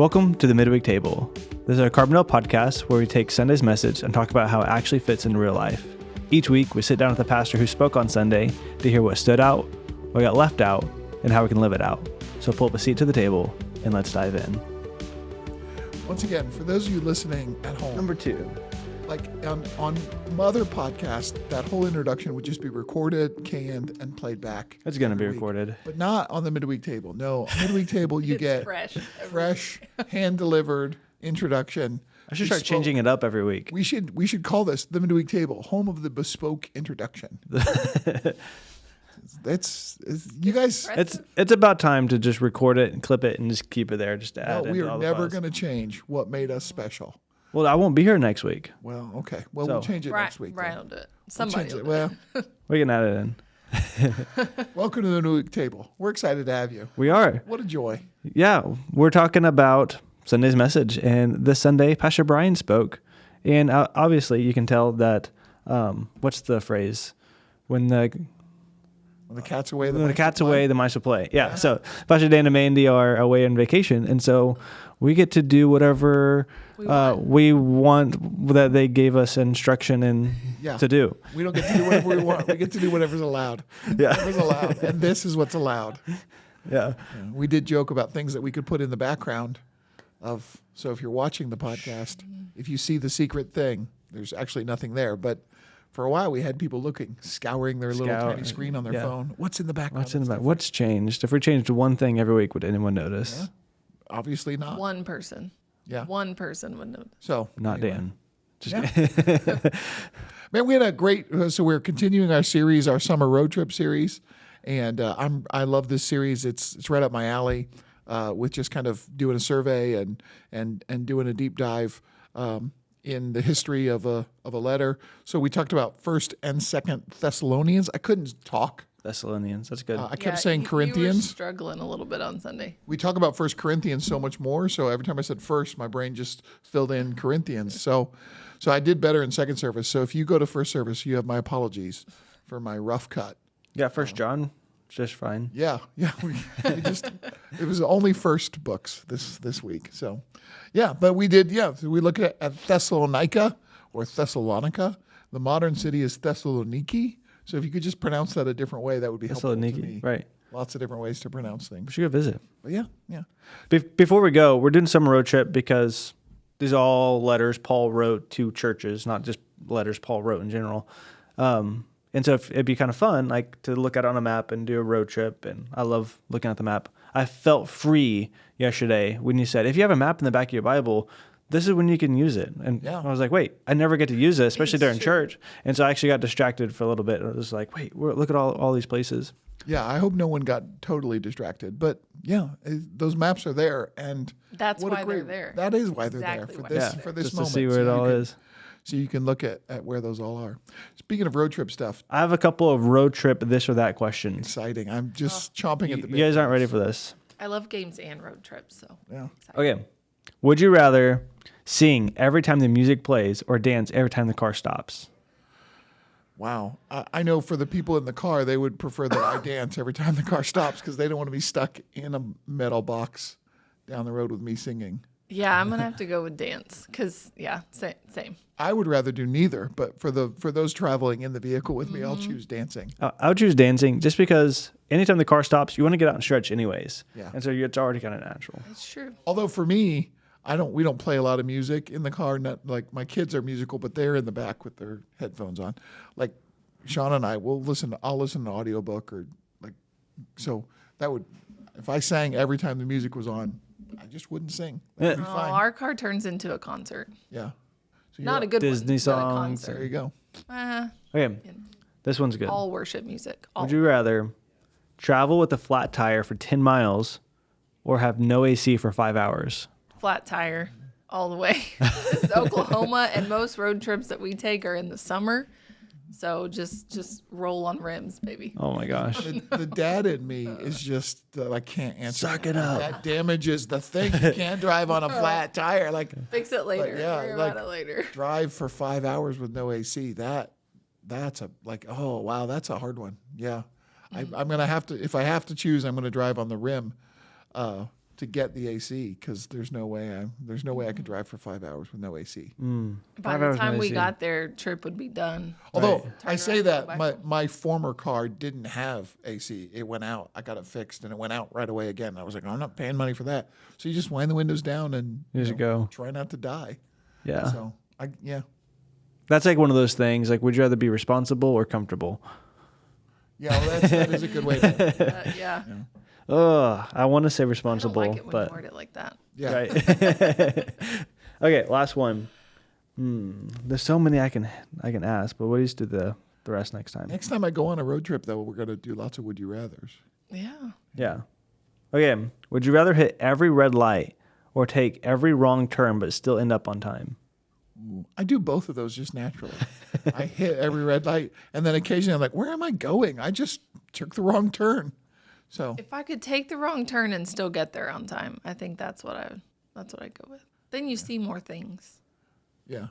Welcome to the Midweek Table. This is our Carbondale podcast where we take Sunday's message and talk about how it actually fits in real life. Each week, we sit down with the pastor who spoke on Sunday to hear what stood out, what got left out, and how we can live it out. So pull up a seat to the table and let's dive in. Once again, for those of you listening at home, Number 2. like on other podcasts, that whole introduction would just be recorded, canned, and played back. It's going to be every week. recorded. But not on the Midweek Table. No, on Midweek Table, you It's get fresh, hand-delivered introduction. I should start changing it up every week. We should call this the Midweek Table, home of the bespoke introduction. It's you guys. It's about time to just record it and clip it and just keep it there, just to add. No, we into are all the never files. going to change what made us special. Well, I won't be here next week. Well, okay. Well, So- we'll change it next week. Brian then. will do it. We'll Somebody change it. will do Well, We can add it in. welcome to the Midweek Table. We're excited to have you. We are. What a joy. Yeah, we're talking about Sunday's message, and this Sunday, Pastor Brian spoke, and obviously you can tell that. What's the phrase? When the cat's away, the mice will play. Yeah. So Pastor Dan and Mandy are away on vacation, and so we get to do whatever we want that they gave us instruction and to do. We don't get to do whatever we want. We get to do whatever's allowed. Yeah. Whatever's allowed. And this is what's allowed. Yeah. We did joke about things that we could put in the background of. So if you're watching the podcast, if you see the secret thing, there's actually nothing there. But for a while, we had people scouring their little tiny screen on their phone. What's in the background? What's in the back? What's changed? If we changed one thing every week, would anyone notice? Yeah. Obviously not. One person. Yeah. One person would know. So Not anyway. Dan. Just Man, we had a great. So we're continuing our series, our summer road trip series, and I love this series. It's right up my alley, with just kind of doing a survey and doing a deep dive in the history of a letter. So we talked about 1st and 2nd Thessalonians. I couldn't talk. Thessalonians. That's good. I kept saying Corinthians. You were struggling a little bit on Sunday. We talk about 1 Corinthians so much more. So every time I said first, my brain just filled in Corinthians. So I did better in second service. So if you go to first service, you have my apologies for my rough cut. Yeah, First John, just fine. Yeah. We just it was only first books this week. So yeah, but we did. Yeah, so we look at Thessalonica or Thessalonica. The modern city is Thessaloniki. So if you could just pronounce that a different way, that would be helpful to me. Thessaloniki, right? Lots of different ways to pronounce We things. should go visit. But yeah. Before we go, we're doing some road trip because these are all letters Paul wrote to churches, not just letters Paul wrote in general. And so it'd be kind of fun, like to look at it on a map and do a road trip. And I love looking at the map. I felt free yesterday when you said, if you have a map in the back of your Bible, this is when you can use it. And I was like, wait, I never get to use it, especially during church. And so I actually got distracted for a little bit. I was like, wait, look at all these places. Yeah, I hope no one got totally distracted. But yeah, those maps are there, and That's what a why great- they're there. That is why they're Exactly there why for this they're for this just moment. to see where it all is. So you can look at where those all are. Speaking of road trip stuff, I have a couple of road trip this or that questions. exciting. I'm just chomping at the bit. You guys aren't ready for this. I love games and road trips, so. Yeah. Okay. Would you rather sing every time the music plays or dance every time the car stops? Wow. I know for the people in the car, they would prefer that I dance every time the car stops because they don't want to be stuck in a metal box down the road with me singing. Yeah, I'm going to have to go with dance because, same. I would rather do neither, but for those traveling in the vehicle with me, I'll choose dancing. I would choose dancing just because anytime the car stops, you want to get out and stretch anyways. Yeah. And so it's already kind of natural. It's true. Although for me, we don't play a lot of music in the car. Not like my kids are musical, but they're in the back with their headphones on. Like Sean and I'll listen to an audiobook or like, so that would, if I sang every time the music was on, I just wouldn't sing. That would be Oh, fine. our car turns into a concert. Yeah. So Not a good Disney one, songs. but a There you concert. go. Okay. This one's good. All worship music. All. Would you rather travel with a flat tire for 10 miles or have no AC for 5 hours? Flat tire all the way. This is Oklahoma, and most road trips that we take are in the summer. So just roll on rims, baby. Oh my gosh. The dad in me is just, I can't answer. Suck it up. That damages the thing. You can't drive on a flat tire. Like, Fix it later. yeah, Worry like- about it later. drive for 5 hours with no AC. That's oh wow, that's a hard one. Yeah, I'm gonna have to, if I have to choose, I'm gonna drive on the rim to get the AC because there's no way I could drive for 5 hours with no AC. By the time we got there, trip would be done. Although I say around, that go back my former car didn't have AC. It went out. I got it fixed and it went out right away again. I was like, I'm not paying money for that. So you just wind the windows down and Just go. try not to die. Yeah. So That's like one of those things. Like, would you rather be responsible or comfortable? Yeah, well, that is a good way to. Yeah. Oh, I want to say I don't responsible, like it when but you word it like that. Yeah. right. Okay, last one. There's so many I can ask, but we'll just do the rest next time. Next time I go on a road trip, though, we're going to do lots of would you rather's. Yeah. Yeah. Okay. Would you rather hit every red light or take every wrong turn but still end up on time? I do both of those just naturally. I hit every red light, and then occasionally I'm like, where am I going? I just took the wrong turn. So If I could take the wrong turn and still get there on time, I think that's what I'd go with. Then you see more things. yeah.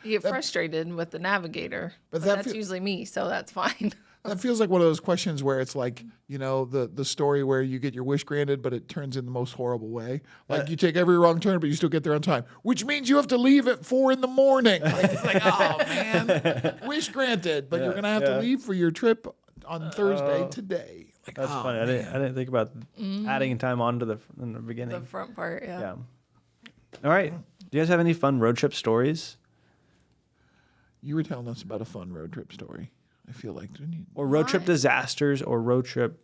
You get frustrated with the navigator, but that that's usually me, so that's fine. That feels like one of those questions where it's like, the story where you get your wish granted, but it turns in the most horrible way. Like you take every wrong turn, but you still get there on time, which means you have to leave at 4 a.m. Like, it's like, oh man, wish granted, but you're gonna have to leave for your trip on Thursday today. Like, That's funny. I didn't think about adding time on to in the beginning. The front part, yeah. Yeah. All right. Do you guys have any fun road trip stories? You were telling us about a fun road trip story. I feel like, didn't you? Or road trip disasters or road trip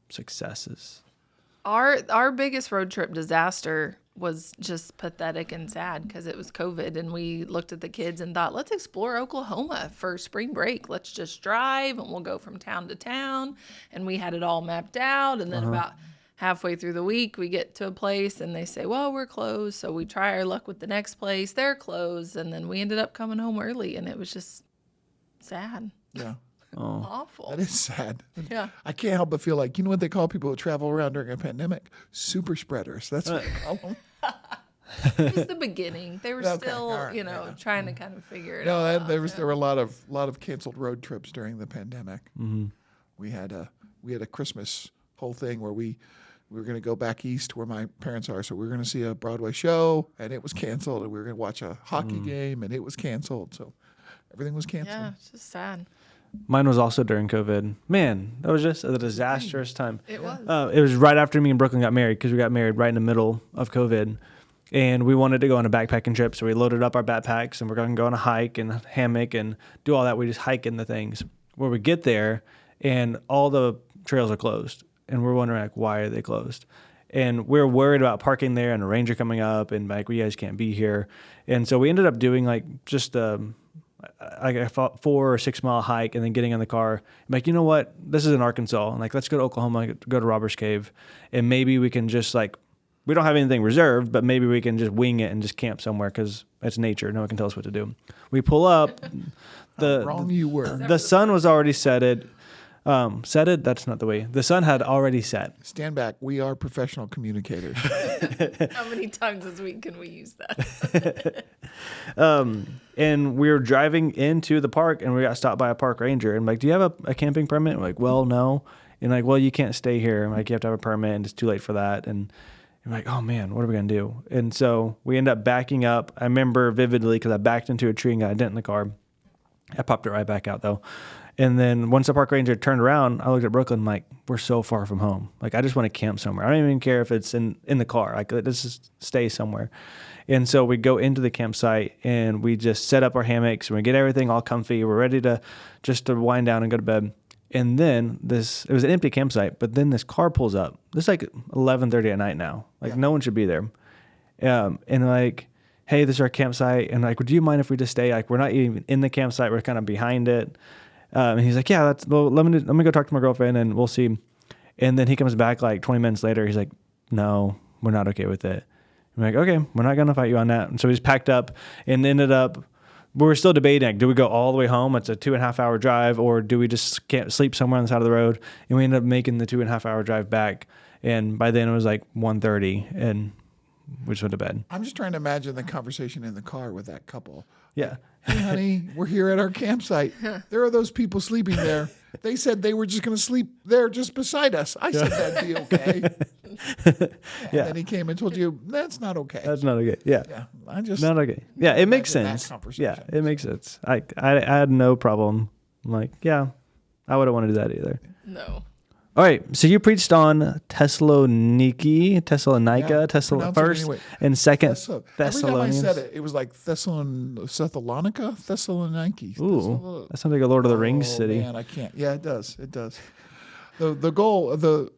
successes? Our biggest road trip disaster was just pathetic and sad because it was COVID, and we looked at the kids and thought, let's explore Oklahoma for spring break. Let's just drive and we'll go from town to town. And we had it all mapped out. And then about halfway through the week, we get to a place and they say, well, we're closed. So we try our luck with the next place. They're closed. And then we ended up coming home early, and it was just sad. Yeah. Awful. That is sad. Yeah. I can't help but feel like, what they call people who travel around during a pandemic? Super spreaders. That's what they call them. It was the beginning. They were still, all right, trying to kind of figure it No, out. there were a lot of canceled road trips during the pandemic. Mm-hmm. We had a Christmas whole thing where we were going to go back east where my parents are, so we were going to see a Broadway show, and it was canceled. And we were going to watch a hockey game, and it was canceled. So everything was canceled. Yeah, it's just sad. Mine was also during COVID. Man, that was just a disastrous time. It was. It was right after me and Brooklyn got married because we got married right in the middle of COVID. And we wanted to go on a backpacking trip, so we loaded up our backpacks and we're going to go on a hike and hammock and do all that. We just hike in the things. Where we get there, and all the trails are closed. And we're wondering, like, why are they closed? And we're worried about parking there and a ranger coming up and, like, we guys can't be here. And so we ended up doing, like, just like a 4 or 6 mile hike and then getting in the car. I'm like, you know what? This is in Arkansas. And like, let's go to Oklahoma, go to Robbers Cave. And maybe we can just like, we don't have anything reserved, but maybe we can just wing it and just camp somewhere because it's nature. No one can tell us what to do. We pull up. Wrong you were. The sun was already setted. Setted? That's not the way. The sun had already set. Stand back. We are professional communicators. How many times this week can we use that? And we were driving into the park and we got stopped by a park ranger. And like, do you have a camping permit? We're like, well, no. And like, well, you can't stay here. Like, you have to have a permit and it's too late for that. And I'm like, oh man, what are we going to do? And so we end up backing up. I remember vividly because I backed into a tree and got a dent in the car. I popped it right back out though. And then once the park ranger turned around, I looked at Brooklyn, I'm like, we're so far from home. Like, I just want to camp somewhere. I don't even care if it's in the car. Like, let's just stay somewhere. And so we go into the campsite and we just set up our hammocks and we get everything all comfy. We're ready to wind down and go to bed. And then it was an empty campsite, but then this car pulls up. It's like 11:30 at night now. Like, no one should be there. And like, hey, this is our campsite. And like, would you mind if we just stay? Like, we're not even in the campsite. We're kind of behind it. And he's like, yeah, let me go talk to my girlfriend and we'll see. And then he comes back like 20 minutes later. He's like, no, we're not okay with it. I'm like, okay, we're not going to fight you on that. And so he's packed up and ended up, we were still debating, like, do we go all the way home? It's a 2.5 hour drive, or do we just can't sleep somewhere on the side of the road? And we ended up making the 2.5 hour drive back. And by then it was like 1:30 and we just went to bed. I'm just trying to imagine the conversation in the car with that couple. Yeah. Hey, honey, we're here at our campsite. There are those people sleeping there. They said they were just going to sleep there just beside us. I said that'd be okay. Yeah. And then he came and told you that's not okay. That's not okay. Yeah. Yeah, I just Not okay. Yeah, it makes imagine that sense. conversation. Yeah, it makes sense. I had no problem. I'm like, yeah, I wouldn't want to do that either. No. All right, so you preached on Thessalonica, Yeah, First pronounce it anyway. and Second Every time I Thessalonians. said it, it was like Thessalonica. Ooh, that sounds like a Lord of the Rings city. Man, I can't. Yeah, it does. It does. The goal, the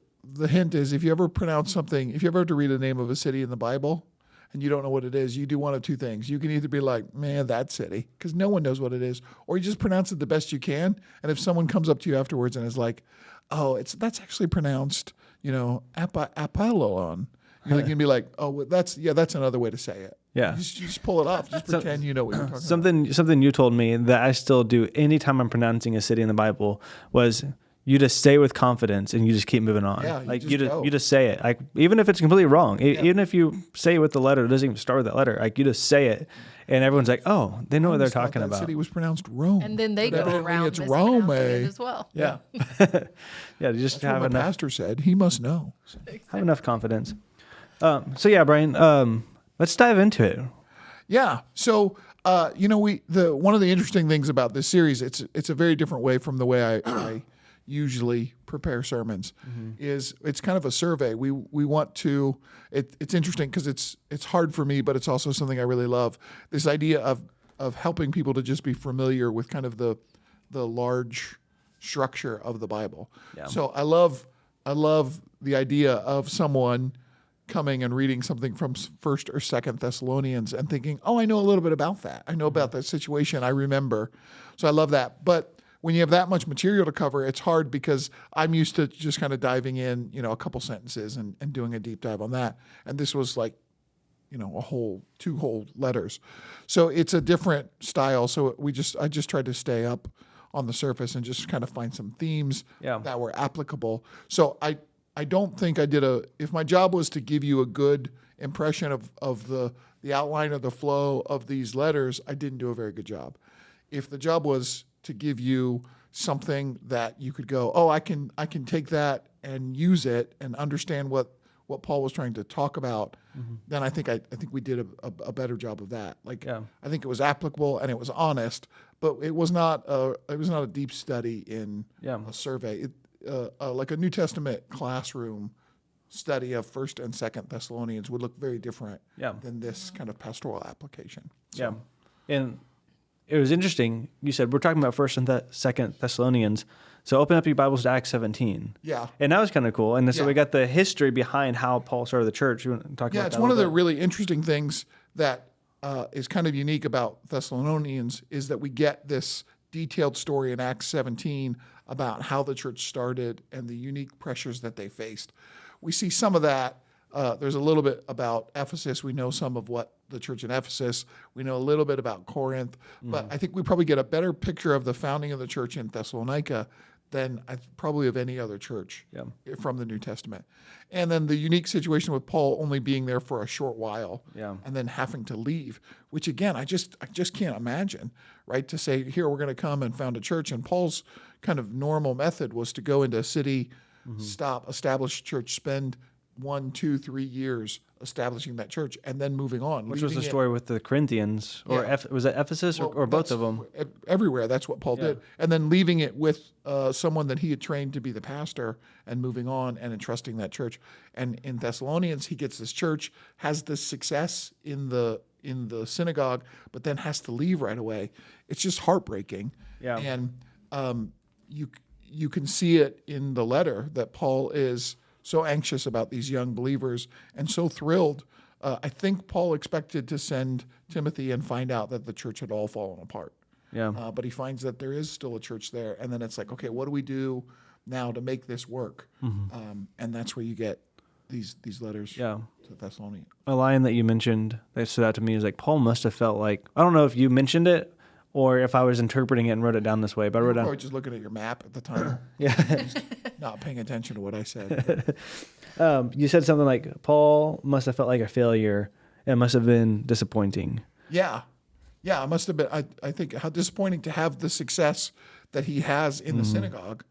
hint is if you ever pronounce something, if you ever have to read the name of a city in the Bible and you don't know what it is, you do one of two things. You can either be like, man, that city, because no one knows what it is, or you just pronounce it the best you can. And if someone comes up to you afterwards and is like, oh, that's actually pronounced, Apollon. You're gonna be like, oh, well, that's another way to say it. Yeah. You just pull it off. Just pretend you know what you're talking about. Something you told me that I still do anytime I'm pronouncing a city in the Bible was you just say with confidence and you just keep moving on. Yeah, like just go. you just say it. Like even if it's completely wrong, even if you say it with the letter, it doesn't even start with that letter. Like you just say it, and everyone's like, oh, they know what they're I thought talking that about. city was pronounced Rome. And then they But go evidently around it's mispronouncing Rome. it as well. Yeah. Yeah, you just That's what have my enough pastor said. He must know. have enough confidence. So yeah, Brian, let's dive into it. Yeah. So, one of the interesting things about this series, it's a very different way from the way I usually prepare sermons. Is it's kind of a survey. We want to. It's interesting because it's hard for me, but it's also something I really love. This idea of helping people to just be familiar with kind of the large structure of the Bible. Yeah. So I love the idea of someone coming and reading something from First or Second Thessalonians and thinking, oh, I know a little bit about that. I know about that situation. I remember. So I love that. But when you have that much material to cover, it's hard because I'm used to just kind of diving in, a couple sentences and doing a deep dive on that. And this was like, two whole letters. So it's a different style. So I just tried to stay up on the surface and just kind of find some themes that were applicable. So I don't think I did if my job was to give you a good impression of the outline of the flow of these letters, I didn't do a very good job. If the job was to give you something that you could go, oh, I can take that and use it and understand what Paul was trying to talk about, then I think we did a better job of that. I think it was applicable and it was honest, but it was not a deep study in a survey. Like a New Testament classroom study of First and Second Thessalonians would look very different than this kind of pastoral application. So, And it was interesting. You said we're talking about First and Second Thessalonians. So open up your Bibles to Acts 17. Yeah. And that was kind of cool. And so we got the history behind how Paul started the church. You want to talk about that? It's one of the really interesting things that is kind of unique about Thessalonians is that we get this detailed story in Acts 17 about how the church started and the unique pressures that they faced. We see some of that. There's a little bit about Ephesus. We know some of what the church in Ephesus. We know a little bit about Corinth. But I think we probably get a better picture of the founding of the church in Thessalonica than probably of any other church from the New Testament. And then the unique situation with Paul only being there for a short while and then having to leave, which again, I just can't imagine, right? To say, here, we're going to come and found a church. And Paul's kind of normal method was to go into a city, stop, establish a church, spend 1, 2, 3 years establishing that church, and then moving on. Which was the story with the Corinthians, or was that Ephesus, or both of them? Everywhere, that's what Paul did. And then leaving it with someone that he had trained to be the pastor and moving on and entrusting that church. And in Thessalonians, he gets this church, has this success in the synagogue, but then has to leave right away. It's just heartbreaking. Yeah. And you can see it in the letter that Paul is so anxious about these young believers and so thrilled. I think Paul expected to send Timothy and find out that the church had all fallen apart. Yeah. But he finds that there is still a church there. And then it's like, okay, what do we do now to make this work? And that's where you get these letters to Thessalonians. A line that you mentioned that stood out to me is like, Paul must have felt like, I don't know if you mentioned it or if I was interpreting it and wrote it down this way, but I wrote down. Probably just looking at your map at the time. Just not paying attention to what I said. You said something like, Paul must have felt like a failure. It must have been disappointing. Yeah. Yeah, it must have been. I think how disappointing to have the success that he has in the synagogue,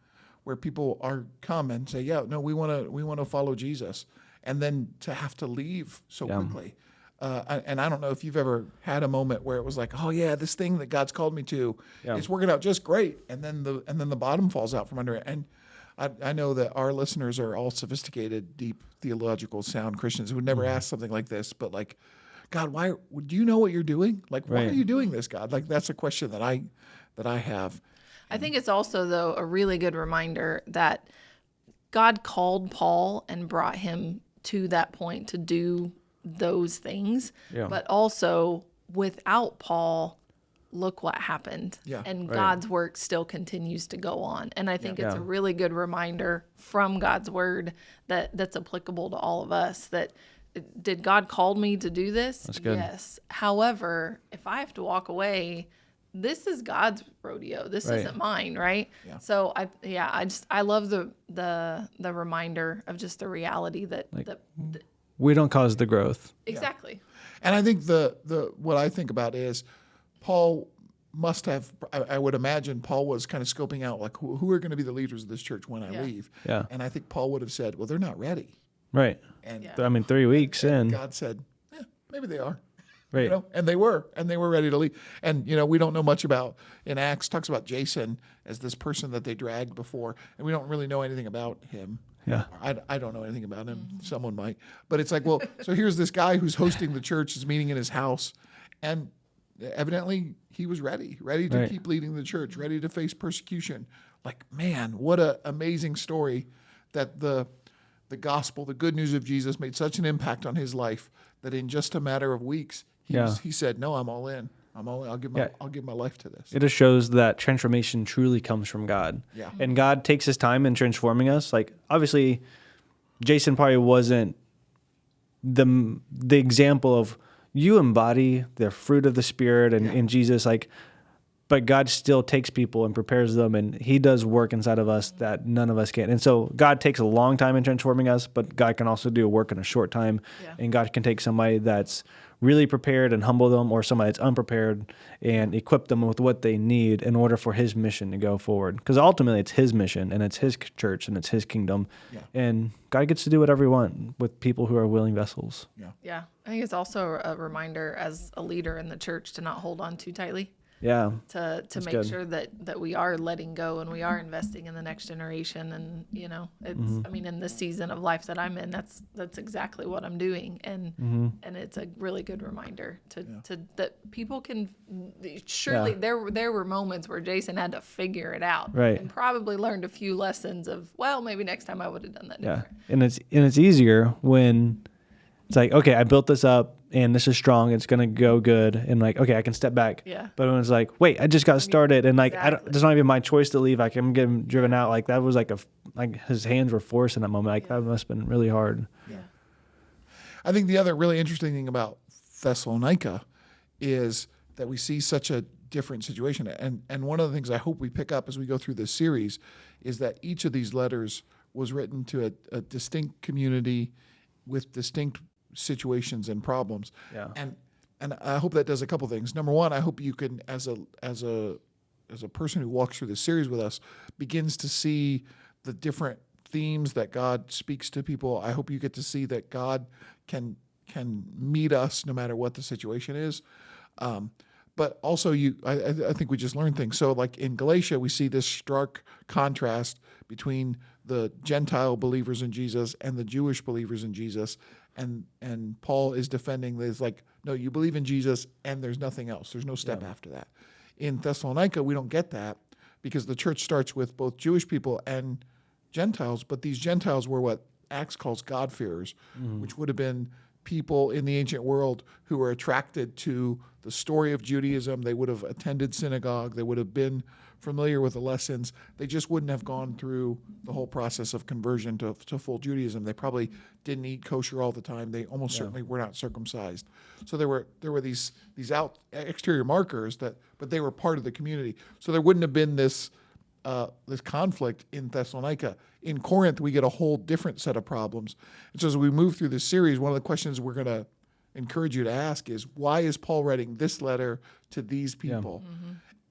where people are come and say, "Yeah, no, we want to follow Jesus," and then to have to leave so quickly. And I don't know if you've ever had a moment where it was like, "Oh yeah, this thing that God's called me to, it's working out just great," and then the bottom falls out from under it. And I know that our listeners are all sophisticated, deep, theological, sound Christians who would never ask something like this, but like, God, why do you know what you're doing? Like, why are you doing this, God? Like, that's a question that I have. I think it's also, though, a really good reminder that God called Paul and brought him to that point to do those things. Yeah. But also, without Paul, look what happened. Yeah. And God's work still continues to go on. And I think it's a really good reminder from God's word that's applicable to all of us, that did God call me to do this? That's good. Yes. However, if I have to walk away, this is God's rodeo. This isn't mine, right? Yeah. So I love the reminder of just the reality that We don't cause the growth. exactly. And I think the what I think about is Paul must have. I would imagine Paul was kind of scoping out like who are going to be the leaders of this church when I leave. Yeah. And I think Paul would have said, "Well, they're not ready." Right. And I mean, 3 weeks in. God said, maybe they are. Right. You know, and they were ready to leave. And, you know, we don't know much about, in Acts, talks about Jason as this person that they dragged before, and we don't really know anything about him. Yeah. I don't know anything about him. Someone might. But it's like, well, so here's this guy who's hosting the church, is meeting in his house, and evidently he was ready to keep leading the church, ready to face persecution. Like, man, what an amazing story that the gospel, the good news of Jesus made such an impact on his life that in just a matter of weeks, he said, "No, I'm all in. I'm all in. I'll give my life to this." It just shows that transformation truly comes from God. Yeah. And God takes his time in transforming us. Like, obviously, Jason probably wasn't the example of you embody the fruit of the Spirit and in Jesus, like, but God still takes people and prepares them, and he does work inside of us that none of us can. And so God takes a long time in transforming us, but God can also do a work in a short time. Yeah. And God can take somebody that's really prepared and humble them, or somebody that's unprepared and equip them with what they need in order for his mission to go forward. Because ultimately it's his mission and it's his church and it's his kingdom. Yeah. And God gets to do whatever he wants with people who are willing vessels. Yeah. I think it's also a reminder as a leader in the church to not hold on too tightly. Yeah. To make good. sure that we are letting go and we are investing in the next generation. And, you know, it's, I mean, in this season of life that I'm in, that's exactly what I'm doing. And, and it's a really good reminder to that people can, surely there were moments where Jason had to figure it out. Right. And probably learned a few lessons of, well, maybe next time I would have done that Yeah. different. And it's easier when it's like, okay, I built this up and this is strong. It's going to go good. And like, okay, I can step back. Yeah. But when it's like, wait, I just got started and like, Exactly. it's not even my choice to leave. Like I'm getting driven out. Like that was like his hands were forced in that moment. Like that must have been really hard. Yeah. I think the other really interesting thing about Thessalonica is that we see such a different situation. And one of the things I hope we pick up as we go through this series is that each of these letters was written to a distinct community with distinct situations and problems. Yeah. And I hope that does a couple things. Number one, I hope you can, as a person who walks through this series with us, begins to see the different themes that God speaks to people. I hope you get to see that God can meet us no matter what the situation is. But also, I think we just learned things. So, like in Galatia, we see this stark contrast between the Gentile believers in Jesus and the Jewish believers in Jesus. And Paul is defending this, like, no, you believe in Jesus and there's nothing else. There's no step after that. In Thessalonica, we don't get that because the church starts with both Jewish people and Gentiles, but these Gentiles were what Acts calls God-fearers, which would have been people in the ancient world who were attracted to the story of Judaism. They would have attended synagogue. They would have been familiar with the lessons. They just wouldn't have gone through the whole process of conversion to full Judaism. They probably didn't eat kosher all the time. They almost certainly were not circumcised. So there were these exterior markers but they were part of the community. So there wouldn't have been this conflict in Thessalonica. In Corinth, we get a whole different set of problems. And so as we move through this series, one of the questions we're going to encourage you to ask is, why is Paul writing this letter to these people?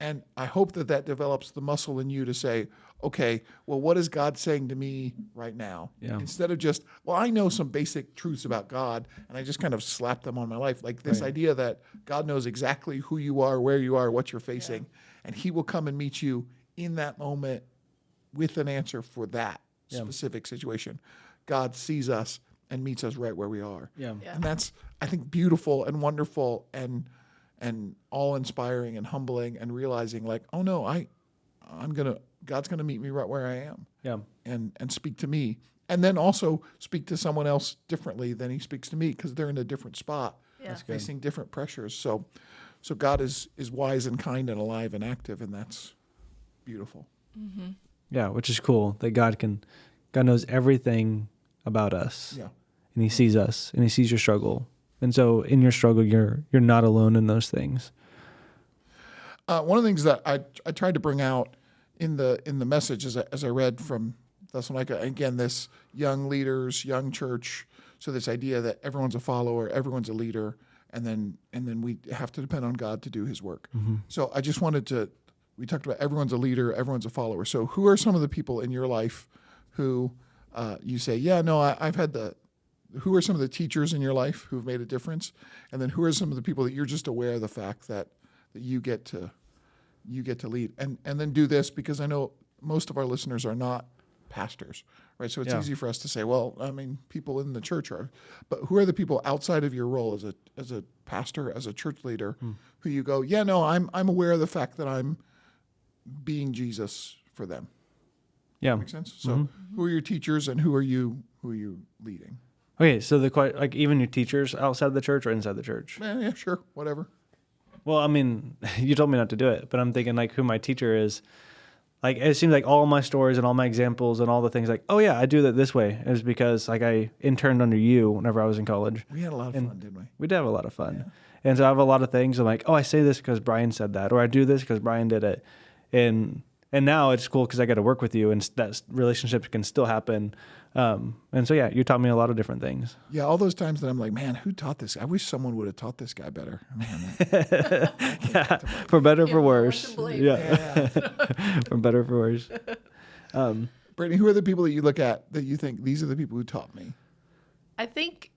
And I hope that develops the muscle in you to say, okay, well, what is God saying to me right now? Yeah. Instead of just, well, I know some basic truths about God, and I just kind of slap them on my life. Like this idea that God knows exactly who you are, where you are, what you're facing, and he will come and meet you in that moment with an answer for that specific situation. God sees us and meets us right where we are. Yeah. Yeah. And that's, I think, beautiful and wonderful and awe-inspiring and humbling, and realizing like, oh no, God's gonna meet me right where I am. Yeah. And speak to me. And then also speak to someone else differently than he speaks to me, because they're in a different spot, Yeah. facing different pressures. So God is wise and kind and alive and active, and that's beautiful. Yeah, which is cool that God knows everything about us. Yeah. And he sees us and he sees your struggle. And so in your struggle, you're not alone in those things. One of the things that I tried to bring out in the message as I read from Thessalonica, again, this young leaders, young church, so this idea that everyone's a follower, everyone's a leader, and then we have to depend on God to do his work. So I just wanted we talked about everyone's a leader, everyone's a follower. So who are some of the people in your life who you say, yeah, no, I've had who are some of the teachers in your life who've made a difference? And then who are some of the people that you're just aware of the fact that you get to lead? And then do this, because I know most of our listeners are not pastors, right? So it's easy for us to say, well, I mean, people in the church are, but who are the people outside of your role as a pastor, as a church leader, who you go, yeah, no, I'm aware of the fact that I'm being Jesus for them. Yeah. Make sense? So who are your teachers, and who are you leading? Okay, so like even your teachers outside the church or inside the church? Yeah, sure, whatever. Well, I mean, you told me not to do it, but I'm thinking like who my teacher is. Like it seems like all my stories and all my examples and all the things like, oh yeah, I do that this way, is because like I interned under you whenever I was in college. We had a lot of fun, didn't we? We did have a lot of fun. And so I have a lot of things. I'm like, oh, I say this because Brian said that, or I do this because Brian did it. And now it's cool because I got to work with you, and that relationship can still happen. And so, yeah, you taught me a lot of different things. Yeah, all those times that I'm like, man, who taught this? I wish someone would have taught this guy better. Man, Yeah, for better or for worse. yeah. For better or for worse. Brittany, who are the people that you look at that you think these are the people who taught me? I think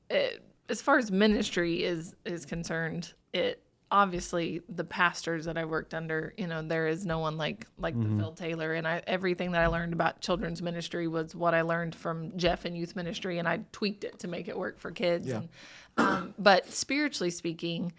as far as ministry is concerned, it obviously the pastors that I worked under, there is no one like the Phil Taylor, and everything that I learned about children's ministry was what I learned from Jeff in youth ministry, and I tweaked it to make it work for kids. Yeah. But spiritually speaking,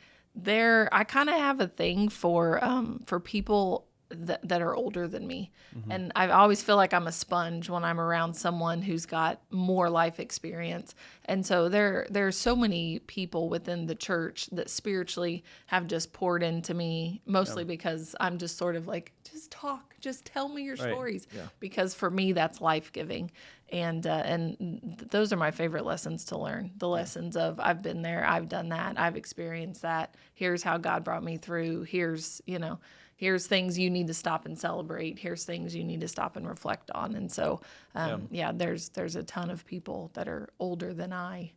I kind of have a thing for people that are older than me. And I always feel like I'm a sponge when I'm around someone who's got more life experience. And so there's so many people within the church that spiritually have just poured into me, mostly because I'm just sort of like, just talk, just tell me your stories. Yeah. Because for me, that's life-giving. And those are my favorite lessons to learn. The lessons of I've been there, I've done that, I've experienced that. Here's how God brought me through. Here's things you need to stop and celebrate. Here's things you need to stop and reflect on. And so, there's a ton of people that are older than I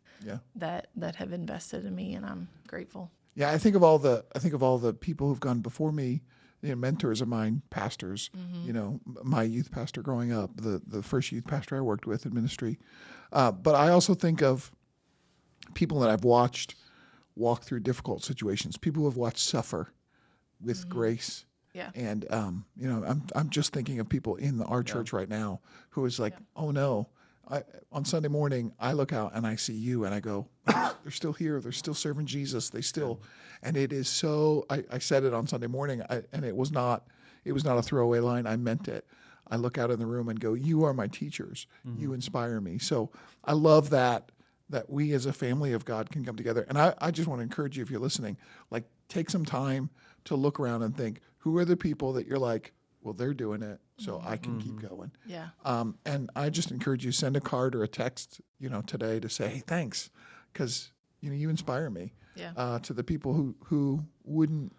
that have invested in me, and I'm grateful. Yeah, I think of all the people who've gone before me, mentors of mine, pastors, my youth pastor growing up, the first youth pastor I worked with in ministry. But I also think of people that I've watched walk through difficult situations, people who have watched suffer with grace. Yeah. And, I'm just thinking of people in our church right now who is like, oh no, on Sunday morning, I look out and I see you and I go, they're still here. They're still serving Jesus. They still, and it is so, I said it on Sunday morning and it was not a throwaway line. I meant it. I look out in the room and go, you are my teachers. You inspire me. So I love that we as a family of God can come together. And I just want to encourage you, if you're listening, like take some time to look around and think, who are the people that you're like, well, they're doing it, so I can keep going. Yeah. And I just encourage you, send a card or a text, today to say, hey, thanks, because you inspire me. Yeah. To the people who wouldn't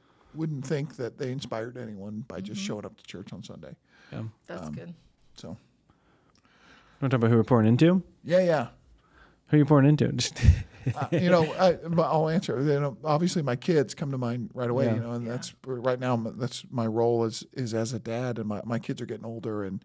think that they inspired anyone by just showing up to church on Sunday. Yeah. That's good. So. You want to talk about who we're pouring into? Yeah. Who are you pouring into? I'll answer. Obviously, my kids come to mind right away. Yeah. And that's right now. That's my role is as a dad, and my kids are getting older and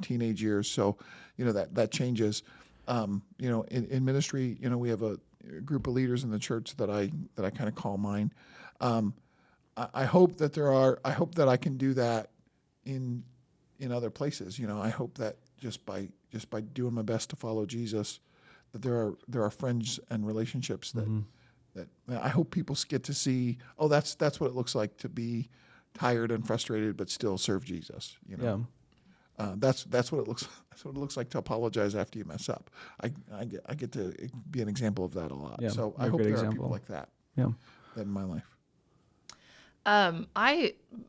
teenage years. So that changes. In ministry, we have a group of leaders in the church that I kind of call mine. I hope that I can do that in other places. I hope that just by doing my best to follow Jesus, that there are friends and relationships that I hope people get to see. Oh, that's what it looks like to be tired and frustrated, but still serve Jesus. Yeah. That's what it looks. That's what it looks like to apologize after you mess up. I get to be an example of that a lot. Yeah, So a I hope great there example. are people like that. Yeah. That in my life.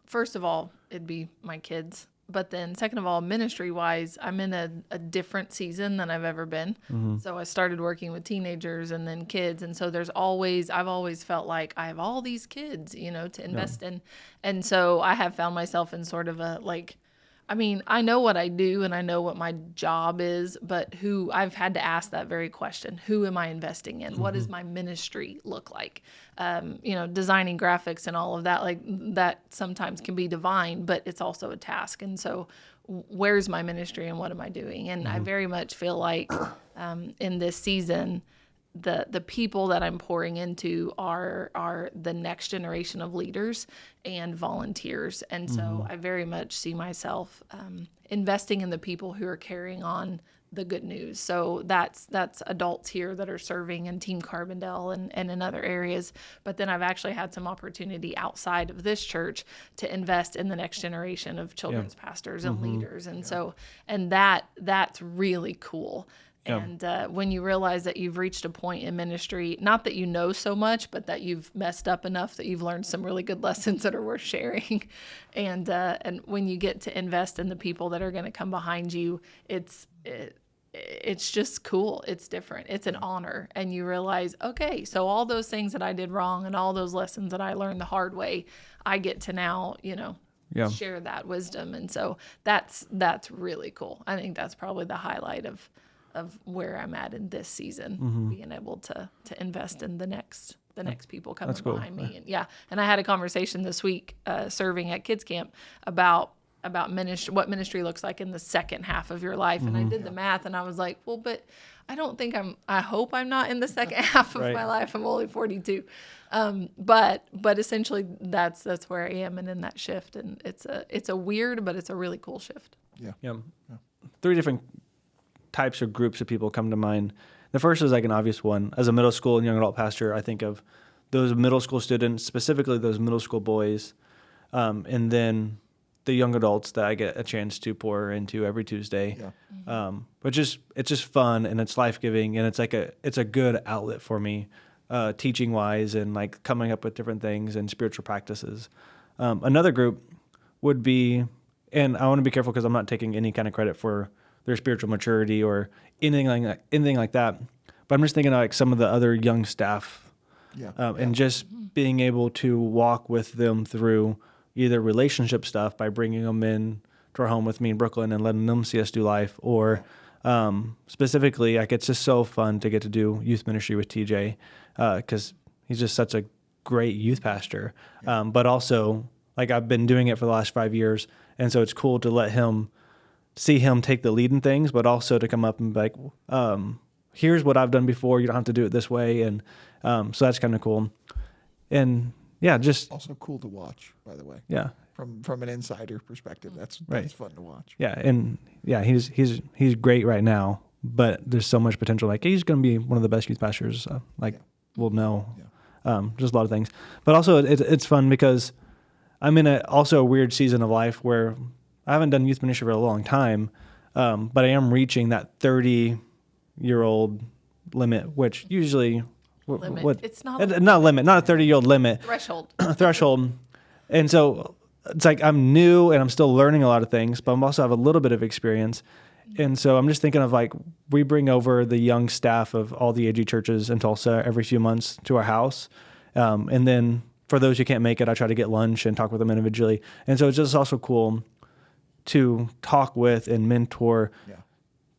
First of all, it'd be my kids. But then second of all, ministry wise, I'm in a different season than I've ever been. So I started working with teenagers and then kids. And so I've always felt like I have all these kids, to invest in. And so I have found myself in sort of I know what I do and I know what my job is, but I've had to ask that very question. Who am I investing in? What does my ministry look like? Designing graphics and all of that, that sometimes can be divine, but it's also a task. And so where's my ministry and what am I doing? And I very much feel like in this season, the people that I'm pouring into are the next generation of leaders and volunteers. And so I very much see myself investing in the people who are carrying on the good news. So that's adults here that are serving in Team Carbondale and in other areas. But then I've actually had some opportunity outside of this church to invest in the next generation of children's pastors and leaders. And so, that's really cool. Yeah. And when you realize that you've reached a point in ministry, not that you know so much, but that you've messed up enough that you've learned some really good lessons that are worth sharing. And when you get to invest in the people that are going to come behind you, it's just cool. It's different. It's an honor. And you realize, okay, so all those things that I did wrong and all those lessons that I learned the hard way, I get to now, share that wisdom. And so that's really cool. I think that's probably the highlight of where I'm at in this season, being able to invest in the next people coming behind me. And I had a conversation this week, serving at kids camp about ministry, what ministry looks like in the second half of your life. And I did the math and I was like, well, but I don't think I hope I'm not in the second half of my life. I'm only 42. But essentially that's where I am and in that shift. And it's a weird, but it's a really cool shift. Yeah. 3 different types of groups of people come to mind. The first is like an obvious one. As a middle school and young adult pastor, I think of those middle school students, specifically those middle school boys, and then the young adults that I get a chance to pour into every Tuesday. But it's just fun and it's life-giving and it's a good outlet for me, teaching wise and like coming up with different things and spiritual practices. Another group would be, and I want to be careful because I'm not taking any kind of credit for their spiritual maturity or anything like that. But I'm just thinking of like some of the other young staff, and just being able to walk with them through either relationship stuff by bringing them in to our home with me in Brooklyn and letting them see us do life, or specifically, like it's just so fun to get to do youth ministry with TJ because he's just such a great youth pastor. But also, like I've been doing it for the last 5 years, and so it's cool to see him take the lead in things, but also to come up and be like, here's what I've done before. You don't have to do it this way. And so that's kind of cool. And just also cool to watch, by the way. Yeah. From an insider perspective, that's fun to watch. Yeah. And he's great right now, but there's so much potential. Like he's going to be one of the best youth pastors. We'll know, just a lot of things, but also it's fun because I'm in also a weird season of life where I haven't done youth ministry for a long time, but I am reaching that 30-year-old limit, which usually It's not a limit, not a 30-year-old limit. Threshold. And so it's like I'm new and I'm still learning a lot of things, but I'm also have a little bit of experience. And so I'm just thinking of like we bring over the young staff of all the AG churches in Tulsa every few months to our house, and then for those who can't make it, I try to get lunch and talk with them individually. And so it's just also cool to talk with and mentor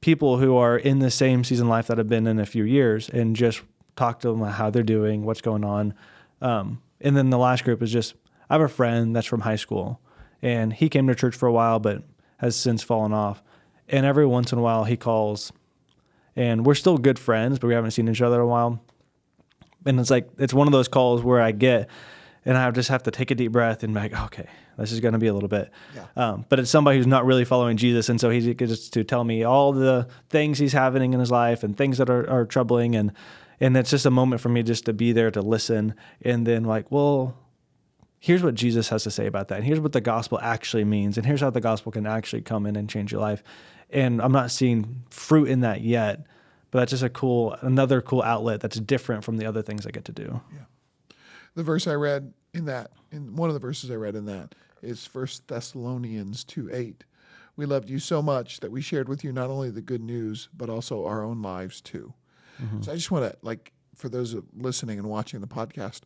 people who are in the same season of life that I've been in a few years and just talk to them about how they're doing, what's going on. And then the last group is just, I have a friend that's from high school, and he came to church for a while, but has since fallen off. And every once in a while he calls, and we're still good friends, but we haven't seen each other in a while. And it's like, it's one of those calls where I get, and I just have to take a deep breath and be like, okay, this is going to be a little bit. Yeah. But it's somebody who's not really following Jesus. And so he gets to tell me all the things he's having in his life and things that are troubling. And it's just a moment for me just to be there to listen. And then like, well, here's what Jesus has to say about that. And here's what the gospel actually means. And here's how the gospel can actually come in and change your life. And I'm not seeing fruit in that yet, but that's just another cool outlet that's different from the other things I get to do. Yeah. The verse I read in one of the verses I read in that is 1 Thessalonians 2:8. We loved you so much that we shared with you not only the good news, but also our own lives too. Mm-hmm. So I just want to, like, for those listening and watching the podcast,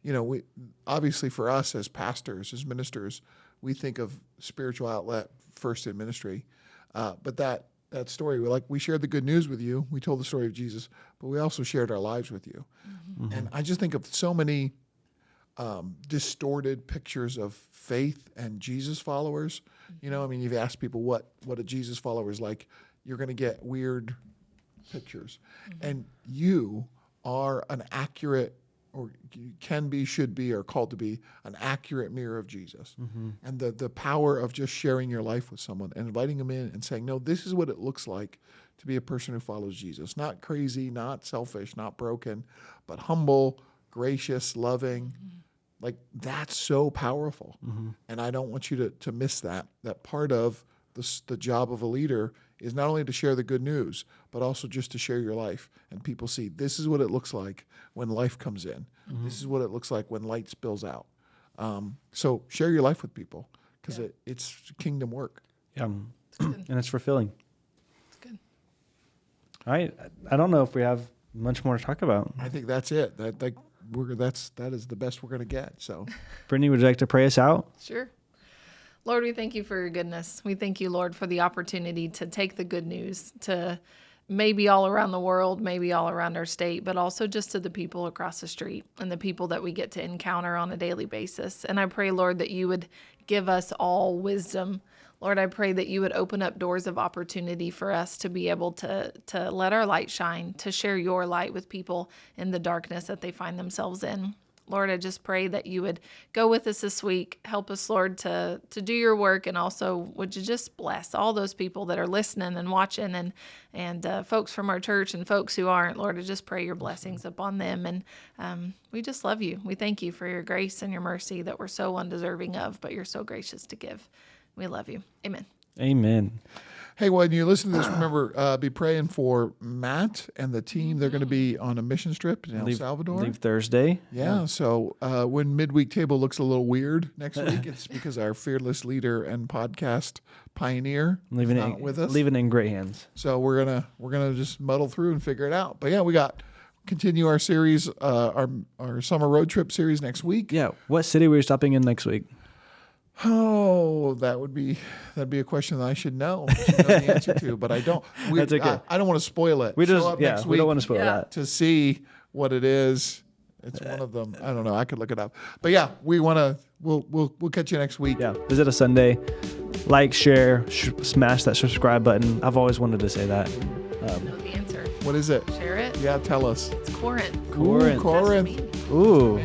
we obviously, for us as pastors, as ministers, we think of spiritual outlet first in ministry. But that story, we shared the good news with you. We told the story of Jesus, but we also shared our lives with you. Mm-hmm. And I just think of so many distorted pictures of faith and Jesus followers. You've asked people what a Jesus follower is like. You're going to get weird pictures. Mm-hmm. And you are an accurate, or you can be, should be, or called to be an accurate mirror of Jesus. Mm-hmm. And the power of just sharing your life with someone and inviting them in and saying, no, this is what it looks like to be a person who follows Jesus. Not crazy, not selfish, not broken, but humble, gracious, loving. Mm-hmm. Like, that's so powerful. Mm-hmm. And I don't want you to miss that part of the job of a leader is not only to share the good news, but also just to share your life. And people see, this is what it looks like when life comes in. Mm-hmm. This is what it looks like when light spills out. So share your life with people, because it's kingdom work. Yeah, and it's fulfilling. It's good. All right. I don't know if we have much more to talk about. I think that's it. That is the best we're going to get. So, Brittany, would you like to pray us out? Sure. Lord, we thank you for your goodness. We thank you, Lord, for the opportunity to take the good news to maybe all around the world, maybe all around our state, but also just to the people across the street and the people that we get to encounter on a daily basis. And I pray, Lord, that you would give us all wisdom. Lord, I pray that you would open up doors of opportunity for us to be able to let our light shine, to share your light with people in the darkness that they find themselves in. Lord, I just pray that you would go with us this week. Help us, Lord, to do your work. And also, would you just bless all those people that are listening and watching and folks from our church and folks who aren't. Lord, I just pray your blessings upon them. And we just love you. We thank you for your grace and your mercy that we're so undeserving of, but you're so gracious to give. We love you. Amen. Amen. Hey, when you listen to this, remember, be praying for Matt and the team. They're going to be on a mission trip in El Salvador. Leave Thursday. Yeah. So when midweek table looks a little weird next week, it's because our fearless leader and podcast pioneer is not with us. Leaving it in great hands. So we're gonna just muddle through and figure it out. But yeah, we continue our series, our summer road trip series next week. Yeah. What city were you stopping in next week? Oh, that'd be a question that I should know the answer to, but I don't. That's okay. I don't want to spoil it. We don't want to spoil that. To see what it is. It's one of them. I don't know. I could look it up. But yeah, we'll catch you next week. Yeah. Visit us Sunday. Like, share, smash that subscribe button. I've always wanted to say that. Know the answer. What is it? Share it. Yeah, tell us. It's Corinth. Corinth. Ooh.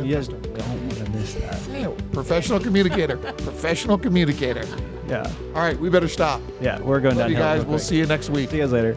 Yes. Don't want to miss that. Yeah, professional communicator. Professional communicator. Yeah. All right, we better stop. Yeah, we're going down. Love you guys. We'll see you next week. See you guys later.